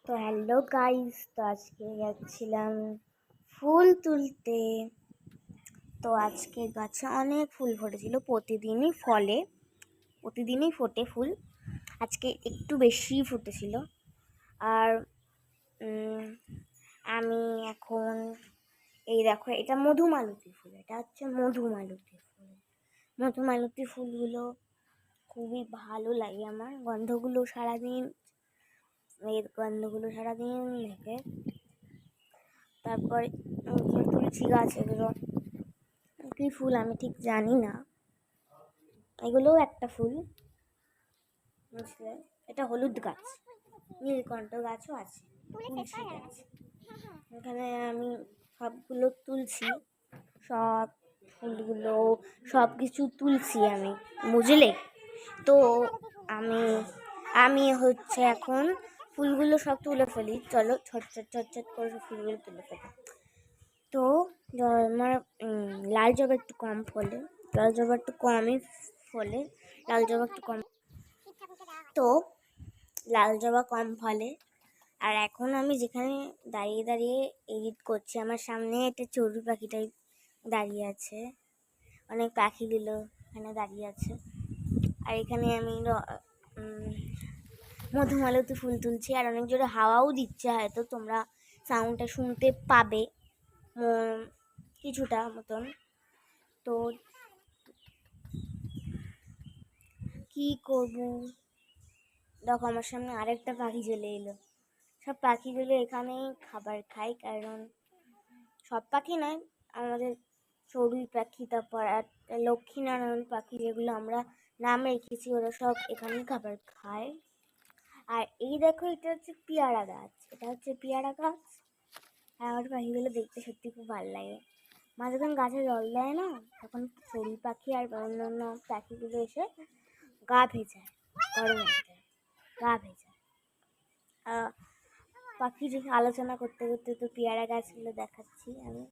তো hello guys, তো আজকে যাচ্ছিলাম ফুল তুলতে। তো আজকে গাছে অনেক ফুল ফুটেছিল, প্রতিদিনই ফোটে ফুল। আজকে একটু বেশি ফুটেছিল। আর আমি এখন এই দেখো, এটা মধুমালতী ফুল, এটা হচ্ছে মধুমালতী ফুলগুলো খুবই ভালো লাগে আমার। গন্ধগুলো সারাদিন থাকে। তারপরে তুলসী গাছ, এগুলো কি ফুল আমি ঠিক জানি না, এগুলোও একটা ফুল, বুঝলে? এটা হলুদ গাছ, নীলকণ্ঠ গাছও আছে, তুলসী গাছ। এখানে আমি সবগুলো তুলছি, সব ফুলগুলো সব কিছু তুলছি আমি, বুঝলে? তো আমি আমি হচ্ছে এখন ফুলগুলো সব তুলে ফেলি। চলো ছট করে ফুলগুলো তুলে ফেলি। তো আমার লাল জবা একটু কম ফলে, লাল জবা একটু কমই ফলে, লাল জবা একটু কম, তো লাল জবা কম ফলে। আর এখন আমি যেখানে দাঁড়িয়ে দাঁড়িয়ে এডিট করছি, আমার সামনে একটা চড়ুই পাখিটাই দাঁড়িয়ে আছে, অনেক পাখিগুলো এখানে দাঁড়িয়ে আছে। আর এখানে আমি মধুমালতী ফুল তুলছি, আর অনেক জোরে হাওয়াও দিচ্ছে, হয়তো তোমরা সাউন্ডটা শুনতে পাবে কিছুটা মতন। তো কি করব, দেখো আমার সামনে আরেকটা পাখি চলে এলো। সব পাখিগুলো এখানেই খাবার খায়, কারণ সব পাখি নয়, আমাদের চড়ুই পাখি, তারপর একটা লক্ষ্মীনারায়ণ পাখি, যেগুলো আমরা নাম রেখেছি, ওরা সব এখানেই খাবার খায়। আর এই দেখো, এটা হচ্ছে পেয়ারা গাছ, আর আমার পাখিগুলো দেখতে সত্যি খুব ভালো লাগে। মা যখন গাছে জল দেয় না, তখন চড়ুই পাখি আর অন্যান্য পাখিগুলো এসে গা ভেজায়, গরমের গা ভেজায়। পাখির আলোচনা করতে করতে তো পেয়ারা গাছগুলো দেখাচ্ছি আমি।